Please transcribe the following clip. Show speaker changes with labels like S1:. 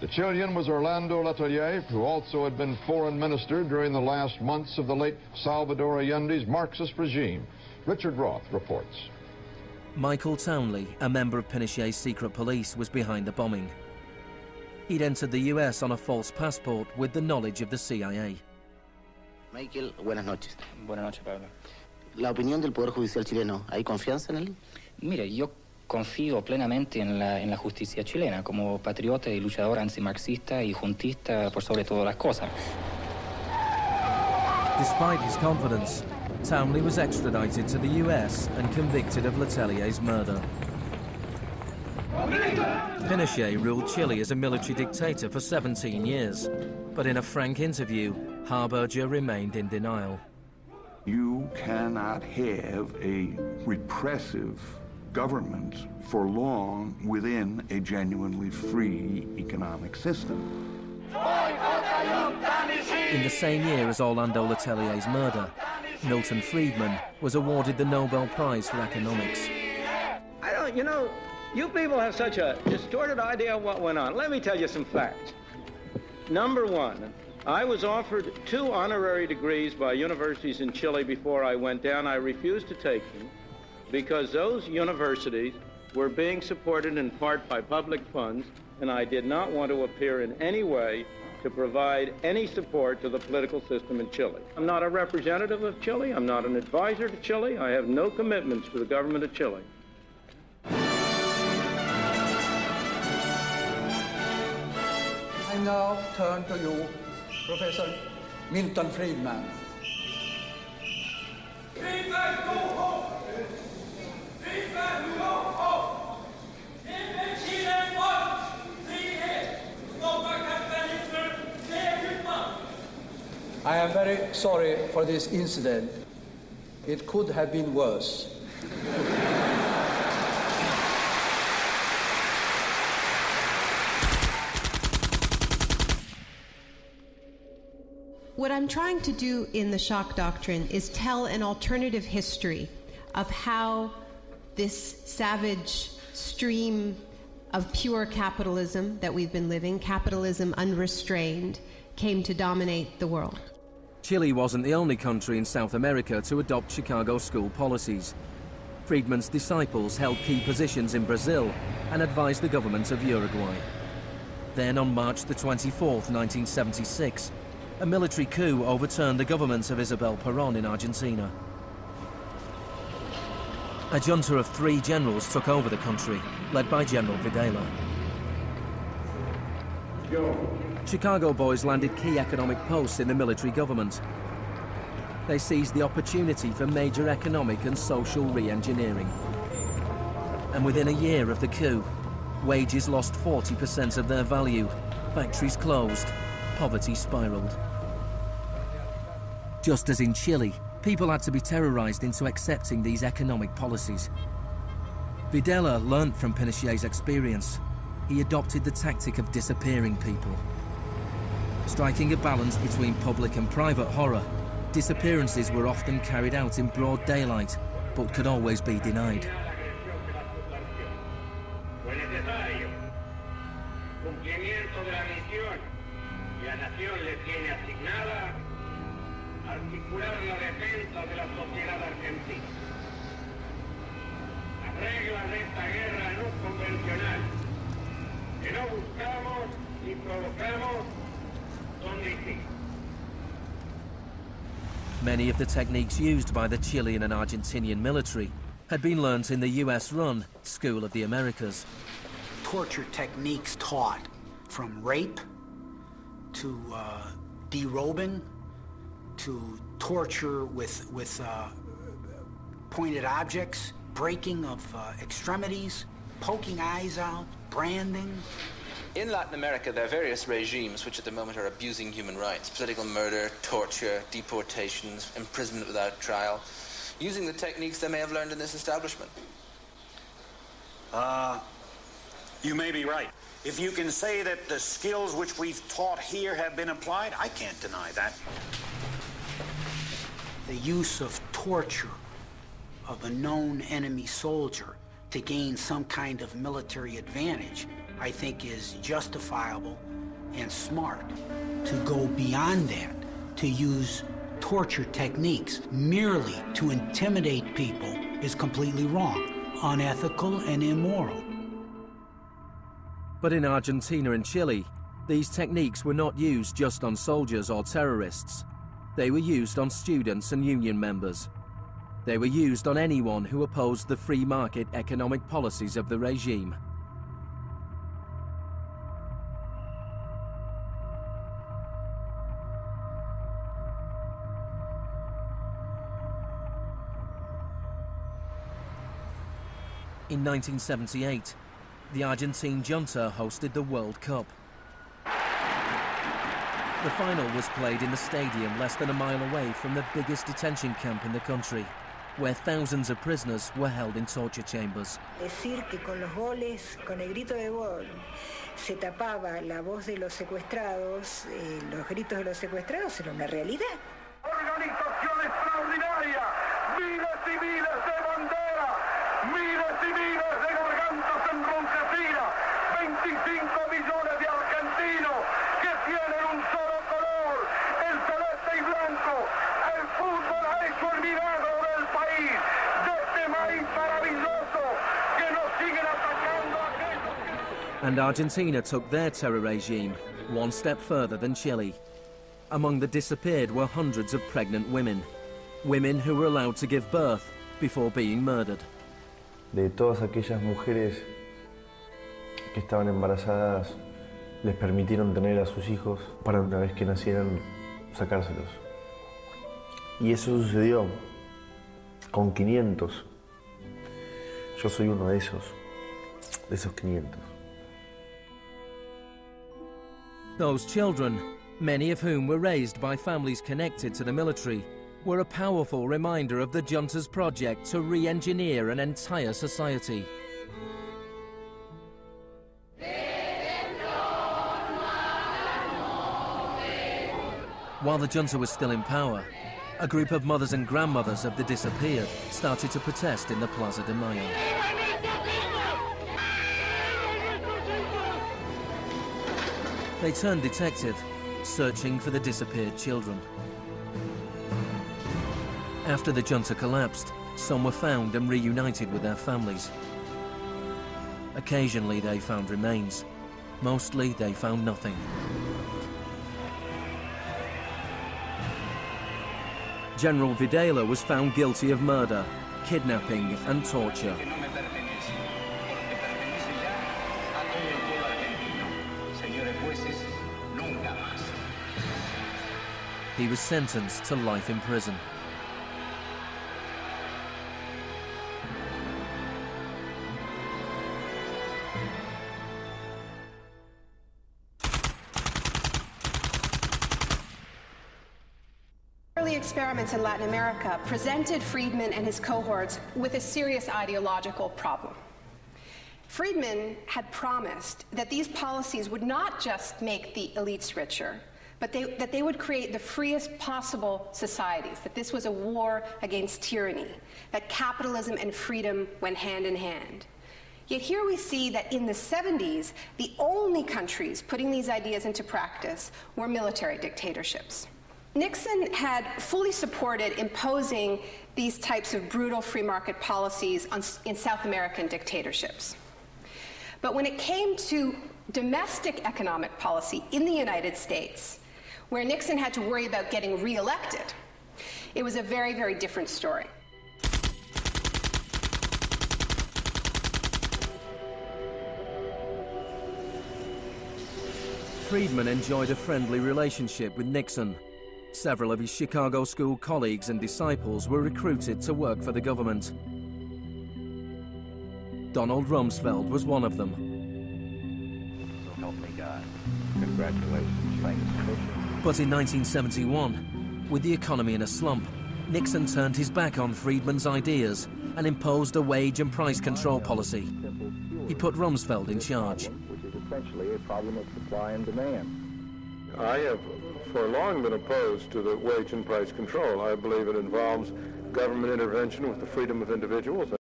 S1: The Chilean was Orlando Letelier, who also had been foreign minister during the last months of the late Salvador Allende's Marxist regime. Richard Roth reports.
S2: Michael Townley, a member of Pinochet's secret police, was behind the bombing. He'd entered the US on a false passport with the knowledge of the CIA.
S3: Michael, buenas noches.
S4: Buenas noches, Pablo.
S3: La opinión del Poder Judicial chileno, ¿hay confianza en él?
S4: Mire, yo confío plenamente en la justicia chilena como patriota y luchador antimarxista y juntista por sobre todas las cosas.
S2: Despite his confidence, Townley was extradited to the US and convicted of Letelier's murder. Pinochet ruled Chile as a military dictator for 17 years, but in a frank interview, Harberger remained in denial.
S5: You cannot have a repressive government for long within a genuinely free economic system.
S2: In the same year as Orlando Letelier's murder, Milton Friedman was awarded the Nobel Prize for Economics.
S6: You people have such a distorted idea of what went on. Let me tell you some facts. Number one, I was offered 2 honorary degrees by universities in Chile before I went down. I refused to take them because those universities were being supported in part by public funds, and I did not want to appear in any way to provide any support to the political system in Chile. I'm not a representative of Chile. I'm not an advisor to Chile. I have no commitments to the government of Chile.
S7: I now turn to you, Professor Milton Friedman. I am very sorry for this incident. It could have been worse.
S8: What I'm trying to do in the shock doctrine is tell an alternative history of how this savage stream of pure capitalism that we've been living, capitalism unrestrained, came to dominate the world.
S2: Chile wasn't the only country in South America to adopt Chicago school policies. Friedman's disciples held key positions in Brazil and advised the government of Uruguay. Then on March the 24th, 1976, a military coup overturned the government of Isabel Perón in Argentina. A junta of 3 generals took over the country, led by General Videla. Chicago boys landed key economic posts in the military government. They seized the opportunity for major economic and social re-engineering. And within a year of the coup, wages lost 40% of their value, factories closed, poverty spiraled. Just as in Chile, people had to be terrorized into accepting these economic policies. Videla learnt from Pinochet's experience. He adopted the tactic of disappearing people. Striking a balance between public and private horror, disappearances were often carried out in broad daylight, but could always be denied. Many of the techniques used by the Chilean and Argentinian military had been learnt in the US-run School of the Americas.
S9: Torture techniques taught, from rape to derobing to torture with pointed objects, breaking of extremities, poking eyes out, branding.
S10: In Latin America, there are various regimes which at the moment are abusing human rights. Political murder, torture, deportations, imprisonment without trial, using the techniques they may have learned in this establishment.
S11: You may be right. If you can say that the skills which we've taught here have been applied, I can't deny that.
S9: The use of torture of a known enemy soldier to gain some kind of military advantage I think is justifiable and smart. To go beyond that, to use torture techniques merely to intimidate people is completely wrong, unethical and immoral.
S2: But in Argentina and Chile, these techniques were not used just on soldiers or terrorists. They were used on students and union members. They were used on anyone who opposed the free market economic policies of the regime. In 1978, the Argentine junta hosted the World Cup. The final was played in the stadium less than a mile away from the biggest detention camp in the country, where thousands of prisoners were held in torture chambers.
S12: Decir que con los goles, con el grito de gol, se tapaba la voz de los secuestrados, los gritos de los secuestrados era una realidad.
S13: Organización extraordinaria, miles y miles de banderas, miles y miles de gargantas enronquecidas, 25 millones de argentinos que tienen un solo color, el celeste y blanco. El fútbol ha hecho el milagro del país, de este maíz maravilloso que nos siguen atacando a aquellos que...
S2: And Argentina took their terror regime one step further than Chile. Among the disappeared were hundreds of pregnant women. Women who were allowed to give birth before being murdered.
S14: De todas aquellas mujeres que estaban embarazadas, les permitieron tener a sus hijos para una vez que nacieran, sacárselos. Y eso sucedió con 500. Yo soy uno de esos 500.
S2: Those children, many of whom were raised by families connected to the military, were a powerful reminder of the junta's project to re-engineer an entire society. While the junta was still in power, a group of mothers and grandmothers of the disappeared started to protest in the Plaza de Mayo. They turned detective, searching for the disappeared children. After the junta collapsed, some were found and reunited with their families. Occasionally they found remains. Mostly they found nothing. General Videla was found guilty of murder, kidnapping and torture. He was sentenced to life in prison.
S15: Early experiments in Latin America presented Friedman and his cohorts with a serious ideological problem. Friedman had promised that these policies would not just make the elites richer, but that they would create the freest possible societies, that this was a war against tyranny, that capitalism and freedom went hand in hand. Yet here we see that in the 70s, the only countries putting these ideas into practice were military dictatorships. Nixon had fully supported imposing these types of brutal free market policies in South American dictatorships. But when it came to domestic economic policy in the United States, where Nixon had to worry about getting reelected, it was a very, very different story.
S2: Friedman enjoyed a friendly relationship with Nixon. Several of his Chicago school colleagues and disciples were recruited to work for the government. Donald Rumsfeld was one of them.
S16: So help me God. Congratulations. Thanks.
S2: But in 1971, with the economy in a slump, Nixon turned his back on Friedman's ideas and imposed a wage and price control policy. He put Rumsfeld in charge.
S16: Which is essentially a problem of supply and demand.
S17: I have for long been opposed to the wage and price control. I believe it involves government intervention with the freedom of individuals.